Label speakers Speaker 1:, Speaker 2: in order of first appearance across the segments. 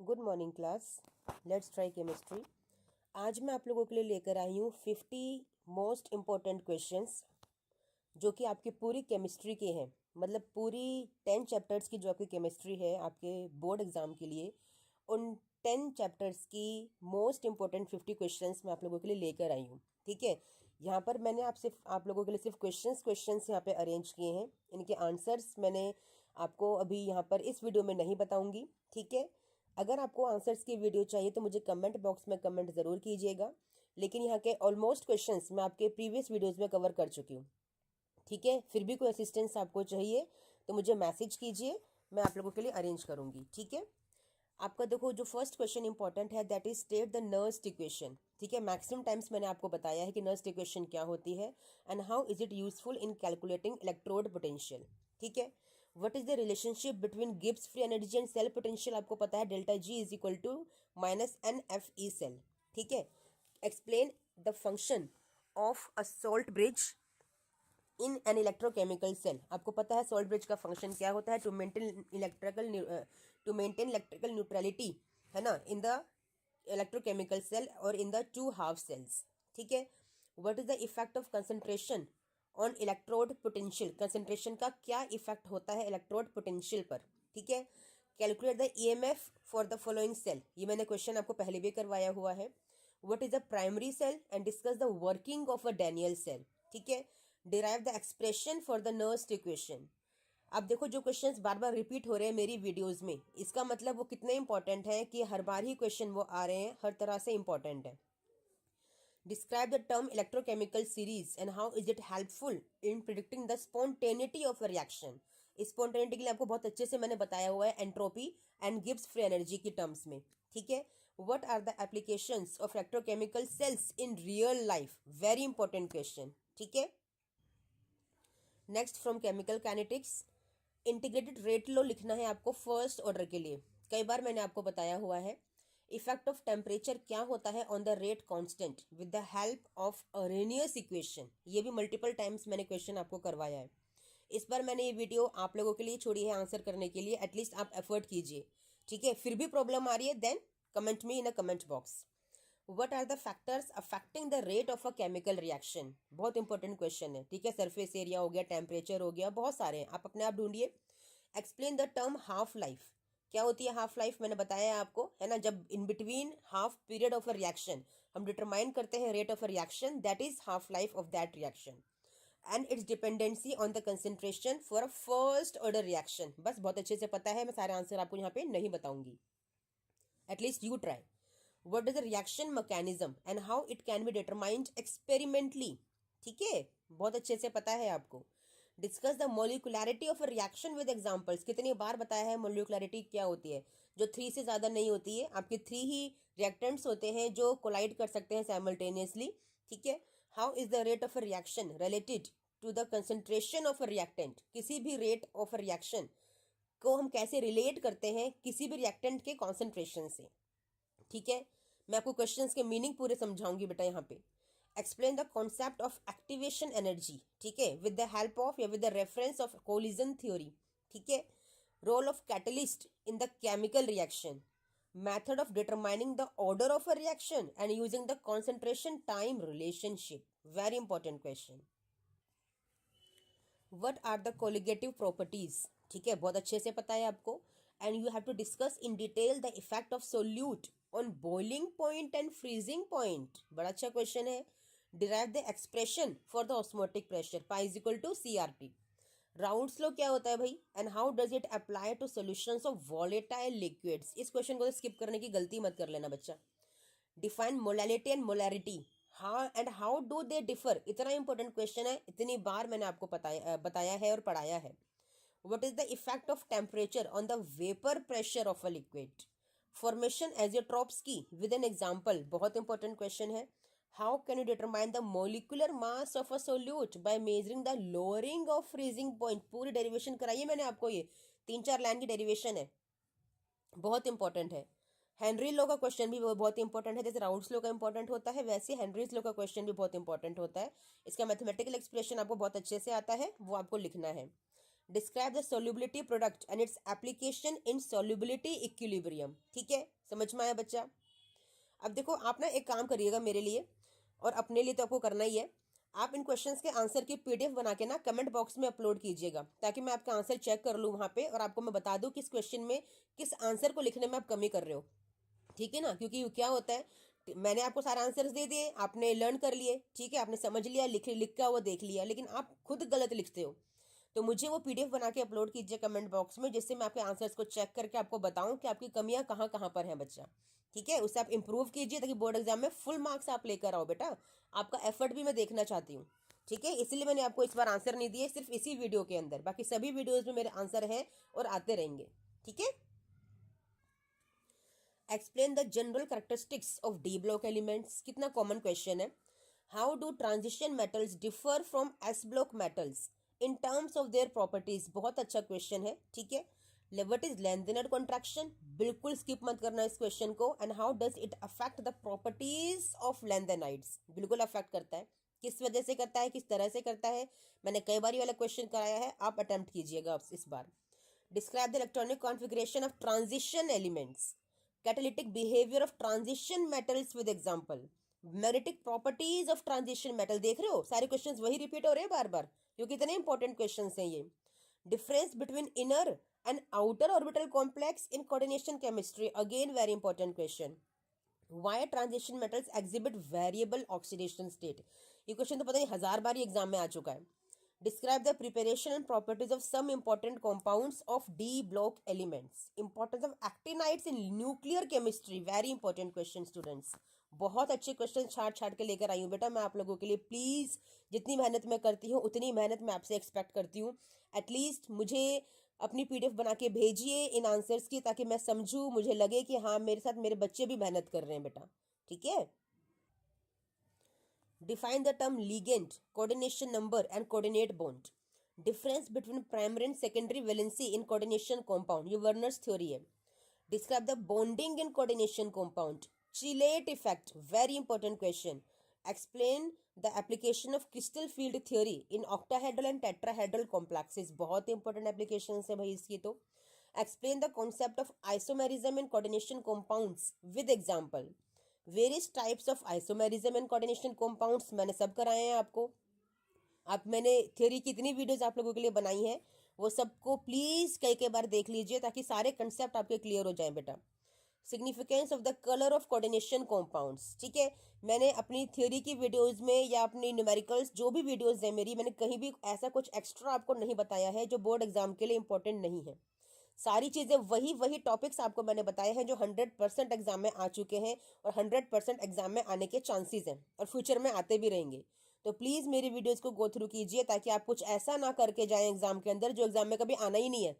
Speaker 1: Good morning class. Let's try chemistry. आज मैं आप लोगों के लिए लेकर आई हूँ 50 मोस्ट इम्पोर्टेंट क्वेश्चंस जो कि आपकी पूरी केमिस्ट्री के हैं। मतलब पूरी 10 चैप्टर्स की जो आपकी केमिस्ट्री है आपके बोर्ड एग्जाम के लिए, उन 10 चैप्टर्स की मोस्ट इम्पोर्टेंट 50 क्वेश्चंस मैं आप लोगों के लिए लेकर आई हूँ। ठीक है, यहाँ पर मैंने आप लोगों के लिए सिर्फ क्वेश्चंस यहाँ पे अरेंज किए हैं। इनके आंसर्स मैंने आपको अभी यहाँ पर इस वीडियो में नहीं बताऊंगी। ठीक है, अगर आपको आंसर्स की वीडियो चाहिए तो मुझे कमेंट बॉक्स में कमेंट ज़रूर कीजिएगा। लेकिन यहाँ के ऑलमोस्ट क्वेश्चंस मैं आपके प्रीवियस वीडियोज़ में कवर कर चुकी हूँ। ठीक है, फिर भी कोई असिस्टेंस आपको चाहिए तो मुझे मैसेज कीजिए, मैं आप लोगों के लिए अरेंज करूँगी। ठीक है, आपका देखो जो फर्स्ट क्वेश्चन इंपॉर्टेंट है that is state the Nernst equation. ठीक है, मैक्सिमम टाइम्स मैंने आपको बताया है कि नर्स्ट इक्वेशन क्या होती है and how is it useful in calculating electrode potential. ठीक है, what is the relationship between Gibbs free energy and cell potential, आपको पता है delta G is equal to minus n F E cell. ठीक है, explain the function of a salt bridge in an electrochemical cell, आपको पता है salt bridge का function क्या होता है, टू मेंटेन इलेक्ट्रिकल न्यूट्रलिटी, है ना, इन द इलेक्ट्रोकेमिकल सेल और in the two half cells. ठीक है, what is the effect of concentration on electrode potential, concentration का क्या इफेक्ट होता है इलेक्ट्रोड पोटेंशियल पर। ठीक है, calculate the EMF for the following cell, ये मैंने क्वेश्चन आपको पहले भी करवाया हुआ है। What is the primary cell and discuss the working of a Daniel cell. ठीक है, derive the expression for the Nernst equation. अब देखो जो क्वेश्चंस बार बार रिपीट हो रहे हैं मेरी वीडियोस में, इसका मतलब वो कितने इंपॉर्टेंट है कि हर बार ही क्वेश्चन वो आ रहे हैं, हर तरह से इंपॉर्टेंट है। Describe the term electrochemical series and how is it helpful in predicting the spontaneity of a reaction. Spontaneity के लिए आपको बहुत अच्छे से मैंने बताया हुआ है entropy and Gibbs free energy की टर्म्स में। ठीक है, what are the applications of electrochemical cells in real life, very important question. ठीक है, next from chemical kinetics, integrated rate law लिखना है आपको फर्स्ट ऑर्डर के लिए। कई बार मैंने आपको बताया हुआ है इफेक्ट ऑफ टेम्परेचर क्या होता है on the rate constant with the help of Arrhenius equation, ये भी मल्टीपल टाइम्स मैंने क्वेश्चन आपको करवाया है। इस बार मैंने ये वीडियो आप लोगों के लिए छोड़ी है आंसर करने के लिए, एटलीस्ट आप एफर्ट कीजिए। ठीक है, फिर भी प्रॉब्लम आ रही है then comment me in a comment box. What are the factors affecting the rate of a chemical reaction, बहुत इंपॉर्टेंट क्वेश्चन है। ठीक है, सरफेस एरिया हो गया, टेम्परेचर हो गया, बहुत सारे हैं, आप अपने आप ढूंढिए। Explain the term half life, क्या होती है हाफ लाइफ, मैंने बताया है आपको, है ना, जब in between half period of a reaction हम डिटरमाइन करते हैं rate of a reaction, that is half life of that reaction and it's dependency on the concentration for a first order reaction. बस बहुत अच्छे से पता है, मैं सारे आंसर आपको यहाँ पे नहीं बताऊंगी, at least you try. What is the reaction mechanism and how it can be determined experimentally? ठीक है, बहुत अच्छे से पता है आपको। Discuss the molecularity of a reaction with examples, कितनी बार बताया है मोलिकुलरिटी क्या होती है, जो 3 से ज़्यादा नहीं होती है, आपके 3 ही रिएक्टेंट्स होते हैं जो कोलाइड कर सकते हैं साइमल्टेनियसली। ठीक है, how is the rate of a reaction related to the concentration of a reactant, किसी भी रेट ऑफ अ रिएक्शन को हम कैसे रिलेट करते हैं किसी भी रिएक्टेंट के कॉन्सेंट्रेशन से। ठीक है, मैं आपको क्वेश्चंस के मीनिंग पूरे समझाऊंगी बेटा यहाँ पे। Explain the concept of activation energy, ठीक है, विद द हेल्प ऑफ या with the reference of collision theory. ठीक है, role of catalyst in the chemical reaction, method of determining the order of a reaction and using the concentration time relationship, very important question. What are the colligative properties, ठीक है, बहुत अच्छे से पता है आपको। And you have to discuss in detail the effect of solute on boiling point and freezing point, बड़ा अच्छा क्वेश्चन है। Derive the expression for the osmotic pressure, pi is equal to CRT। Raoult's law क्या होता है भाई, and how does it apply to solutions of volatile liquids, इस question को skip करने की गलती मत कर लेना बच्चा। डिफाइन मोलैलिटी एंड मोलैरिटी, हाँ and how do they differ, इतना इंपॉर्टेंट क्वेश्चन है, इतनी बार मैंने आपको बताया है और पढ़ाया है। What is the effect of temperature on the vapour pressure of a liquid, formation azeotropes with an example, बहुत इंपॉर्टेंट क्वेश्चन है। How can you determine the molecular mass of a solute by measuring the lowering of freezing point, पूरी derivation कराइए मैंने आपको, ये 3-4 line की derivation है, बहुत इंपॉर्टेंट है। हेनरी लॉ का क्वेश्चन भी बहुत इंपॉर्टेंट है, जैसे राउंड्स लॉ का इंपॉर्टेंट होता है वैसे हेनरीज लॉ का क्वेश्चन भी बहुत इंपॉर्टेंट होता है। इसका मैथमेटिकल एक्सप्रेशन आपको बहुत अच्छे से आता है, वो आपको लिखना है। Describe the solubility product and its application in solubility equilibrium. ठीक है, समझ में आया बच्चा? अब देखो आप ना एक काम करिएगा मेरे लिए और अपने लिए तो आपको करना ही है। आप इन क्वेश्चंस के आंसर की पीडीएफ बना के ना कमेंट बॉक्स में अपलोड कीजिएगा, ताकि मैं आपका आंसर चेक कर लूँ वहाँ पे और आपको मैं बता दूँ किस क्वेश्चन में किस आंसर को लिखने में आप कमी कर रहे हो। ठीक है ना, क्योंकि क्या होता है, मैंने आपको सारे आंसर्स दे दिए, आपने लर्न कर लिए, ठीक है, आपने समझ लिया, लिख का वो देख लिया, लेकिन आप खुद गलत लिखते हो। तो मुझे वो पीडीएफ बना के अपलोड कीजिए कमेंट बॉक्स में, जिससे मैं आपके आंसर्स को चेक करके आपको बताऊं कि आपकी कमियां कहाँ कहाँ पर हैं बच्चा। ठीक है, उससे आप इंप्रूव कीजिए ताकि बोर्ड एग्जाम में फुल मार्क्स आप लेकर आओ बेटा। आपका एफर्ट भी मैं देखना चाहती हूँ। ठीक है, इसलिए मैंने आपको इस बार आंसर नहीं दिए, सिर्फ इसी वीडियो के अंदर, बाकी सभी वीडियोज में मेरे आंसर हैं और आते रहेंगे। ठीक है, explain the general characteristics of D block elements. कितना कॉमन क्वेश्चन है। How do transition metals differ from S block metals in terms of their properties. बहुत अच्छा क्वेश्चन है। ठीक है, व्हाट इज लैंथेनाइड कॉन्ट्रैक्शन, बिल्कुल स्किप मत करना इस क्वेश्चन को। And how does it affect the properties of lanthanides, बिल्कुल अफेक्ट करता है। किस वजह से करता है, किस तरह से करता है, मैंने कई बार ये वाला क्वेश्चन कराया है, आप अटेम्प्ट कीजिएगा इस बार। Describe the electronic configuration of transition elements, catalytic behavior of transition metals with example, magnetic properties of transition metal। देख रहे हो सारे क्वेश्चंस वही रिपीट हो रहे हैं बार बार, क्योंकि इतने इंपॉर्टेंट क्वेश्चंस हैं ये। Difference between inner and outer orbital complex in coordination chemistry, again very important question. Why transition metals exhibit variable oxidation state, ये क्वेश्चन तो पता नहीं 1000 बार एग्जाम में आ चुका है। Describe the preparation and properties of some important compounds of D block elements. Importance of actinides in nuclear chemistry. Very important question students. बहुत अच्छे question छाट छाट के लेकर आई हूँ बेटा मैं आप लोगों के लिए। प्लीज़ जितनी मेहनत मैं करती हूँ उतनी मेहनत मैं आपसे एक्सपेक्ट करती हूँ। एटलीस्ट मुझे अपनी पीडीएफ बना के भेजिए इन आंसर्स की, ताकि मैं समझूँ, मुझे लगे कि हाँ मेरे साथ मेरे बच्चे भी मेहनत कर रहे हैं बेटा। ठीक है, define the term ligand, coordination number and coordinate bond, difference between primary and secondary valency in coordination compound, ये Werner's theory है। describe the bonding in coordination compound, chelate effect, very important question। explain the application of crystal field theory in octahedral and tetrahedral complexes, बहुत important applications है भाई इसकी तो। explain the concept of isomerism in coordination compounds with example, various types of isomerism and coordination compounds, मैंने सब कराए हैं आपको। आप मैंने थ्योरी की इतनी वीडियोस आप लोगों के लिए बनाई हैं, वो सबको प्लीज़ कई बार देख लीजिए ताकि सारे कंसेप्ट आपके क्लियर हो जाएं बेटा। Significance of the colour of coordination compounds, ठीक है, मैंने अपनी थ्योरी की वीडियोस में या अपनी न्यूमेरिकल्स जो भी वीडियोस हैं मेरी, मैंने कहीं भी ऐसा कुछ एक्स्ट्रा आपको नहीं बताया है जो बोर्ड एग्जाम के लिए इंपॉर्टेंट नहीं है। सारी चीज़ें वही टॉपिक्स आपको मैंने बताए हैं जो 100% एग्जाम में आ चुके हैं और 100% एग्जाम में आने के चांसेस हैं और फ्यूचर में आते भी रहेंगे। तो प्लीज़ मेरी वीडियोस को गो थ्रू कीजिए ताकि आप कुछ ऐसा ना करके जाएं एग्जाम के अंदर जो एग्जाम में कभी आना ही नहीं है।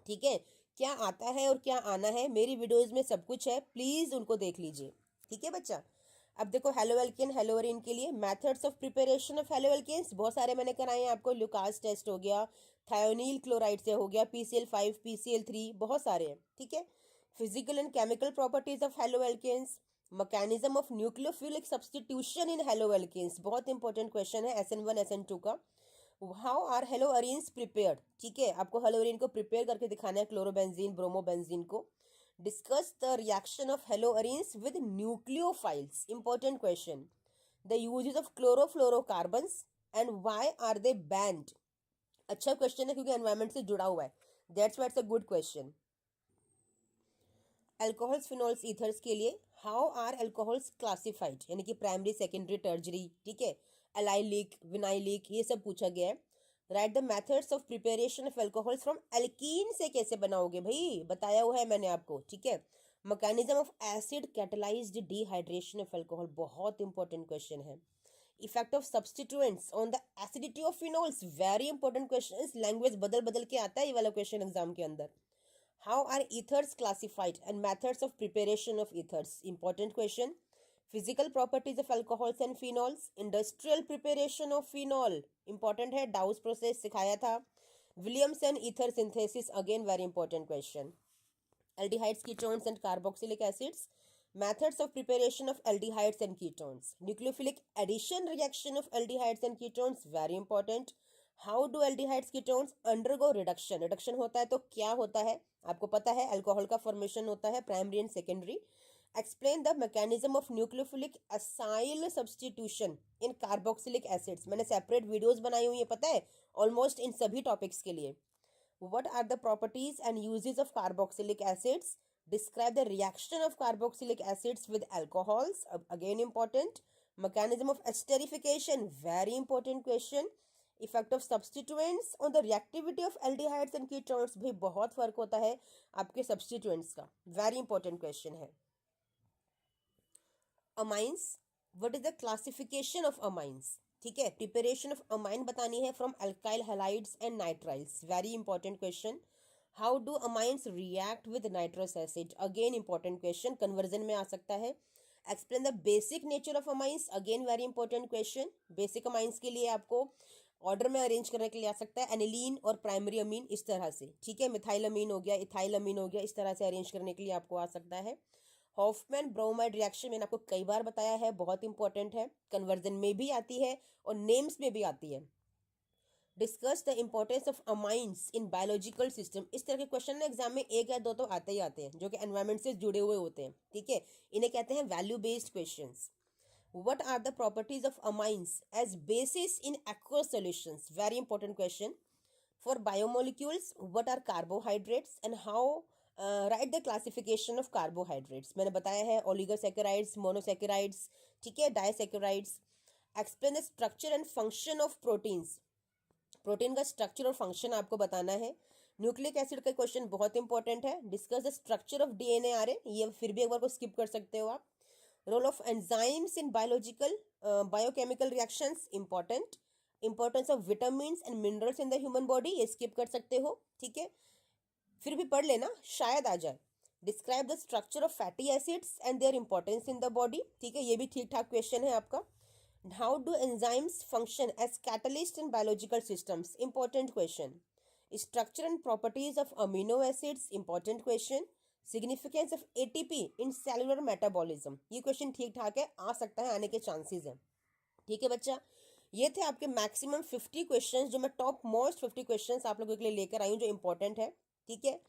Speaker 1: ठीक है, क्या आता है और क्या आना है मेरी वीडियोज़ में सब कुछ है, प्लीज़ उनको देख लीजिए। ठीक है बच्चा, अब देखो हेलोएल्केन हेलोअरीन के लिए methods of preparation of haloalkanes बहुत सारे मैंने कराए हैं आपको। लुकास टेस्ट हो गया, थायोनील क्लोराइड से हो गया, PCl5 PCl3, बहुत सारे हैं। ठीक है, physical and chemical properties of haloalkanes, mechanism of nucleophilic substitution in haloalkanes, बहुत इंपॉर्टेंट क्वेश्चन है SN1 SN2 का। हाउ आर हेलोअरीन्स प्रिपेयर्ड, ठीक है, आपको हेलोअरीन को प्रिपेयर करके दिखाना है, क्लोरोबेंजीन ब्रोमोबेंजीन को। Discuss the reaction of haloarenes with nucleophiles. Important question. The uses of chlorofluorocarbons and why are they banned? अच्छा क्वेश्चन है क्योंकि एनवायरमेंट से जुड़ा हुआ है, that's why it's a good question. Alcohols phenols ethers के लिए हाउ आर अल्कोहल्स क्लासिफाइड, यानी कि प्राइमरी सेकेंडरी टर्जरी, ठीक है, एलाइलिक विनाइलिक, ये सब पूछा गया है। Right the methods of preparation of alcohols from alkene से कैसे बनाओगे भाई, बताया हुआ है मैंने आपको। ठीक है, mechanism of acid catalysed dehydration of alcohol, बहुत इंपॉर्टेंट क्वेश्चन है। Effect of substituents on the acidity of phenols, very important question, language बदल बदल के आता है ये वाला क्वेश्चन एग्जाम के अंदर। How are ethers classified and methods of preparation of ethers, important question। Physical properties of alcohols and phenols, industrial preparation of phenol, important है, Dawes process सिखाया था। Williamson ether synthesis, again very important question। Aldehydes, ketones and carboxylic acids, methods of preparation of aldehydes and ketones, nucleophilic addition reaction of aldehydes and ketones, very important। How do aldehydes ketones undergo reduction, reduction होता है तो क्या होता है, आपको पता है alcohol का फॉर्मेशन होता है primary and secondary. Explain the mechanism of nucleophilic acyl substitution in carboxylic acids, मैंने सेपरेट वीडियोस बनाई हुई है पता है ऑलमोस्ट इन सभी टॉपिक्स के लिए। What are the properties and uses of carboxylic acids, describe the reaction of carboxylic acids with alcohols, again important. Mechanism of esterification, very important question. Effect of substituents on the reactivity of aldehydes and ketones, भी बहुत फर्क होता है आपके substituents का, very important question है। Amines, what is the classification of amines, ठीक है, प्रिपरेशन ऑफ अमाइन बतानी है from alkyl halides and nitriles, very important question. How do amines react with nitrous acid, again important question, conversion में आ सकता है। Explain the basic nature of amines, again very important question. Basic amines के लिए आपको order में arrange करने के लिए आ सकता है एनिलीन और प्राइमरी अमीन इस तरह से, ठीक है, मिथाइल अमीन हो गया, इथाइल अमीन हो गया, इस तरह से अरेंज करने के लिए आपको आ सकता है। हॉफमैन ब्रोमाइड रिएक्शन मैंने आपको कई बार बताया है, बहुत इंपॉर्टेंट है, कन्वर्जन में भी आती है और नेम्स में भी आती है। Discuss the importance of amines in biological system, इस तरह के क्वेश्चन ना एग्जाम में एक या दो तो आते ही आते हैं जो कि एनवायरमेंट से जुड़े हुए होते हैं, ठीक है, इन्हें कहते हैं value based questions. What are the properties of amines as basis in aqueous solutions? Very important question. For biomolecules, what are carbohydrates and how write the classification of carbohydrates? मैंने बताया है oligosaccharides, monosaccharides, ठीक है, disaccharides. Explain the structure and function of proteins. Protein का structure और function आपको बताना है। न्यूक्लिक एसिड का क्वेश्चन बहुत इंपॉर्टेंट है। Discuss the structure of DNA RNA, ये फिर भी एक बार को स्किप कर सकते हो आप। Role of enzymes in biological biochemical reactions, important. Importance of vitamin and minerals in the human body, ये स्किप कर सकते हो, ठीक है, फिर भी पढ़ लेना शायद आ जाए। Describe the structure of fatty acids and their importance in the body, ठीक है, ये भी ठीक ठाक क्वेश्चन है आपका। How do enzymes function as catalysts in biological systems? Important question. Structure and properties of amino acids, important question. Significance of ATP in cellular metabolism, ये question ठीक ठाक है, आ सकता है, आने के चांसेस हैं, ठीक है बच्चा। ये थे आपके मैक्सिमम 50 क्वेश्चंस जो मैं टॉप मोस्ट 50 क्वेश्चंस आप लोगों के लिए लेकर आई हूँ जो इंपॉर्टेंट है, ठीक है।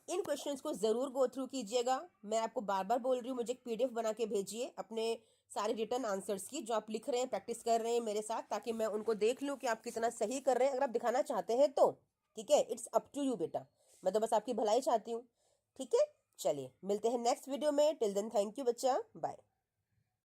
Speaker 1: इन क्वेश्चंस को जरूर गो थ्रू कीजिएगा। मैं आपको बार बार बोल रही हूँ, मुझे एक PDF बना के भेजिए अपने सारे रिटर्न आंसर्स की जो आप लिख रहे हैं, प्रैक्टिस कर रहे हैं मेरे साथ, ताकि मैं उनको देख लूँ कि आप कितना सही कर रहे हैं। अगर आप दिखाना चाहते हैं तो ठीक है, इट्स अप टू यू बेटा, मैं तो बस आपकी भलाई चाहती हूँ, ठीक है। चलिए मिलते हैं नेक्स्ट वीडियो में, टिल देन थैंक यू बच्चा, बाय।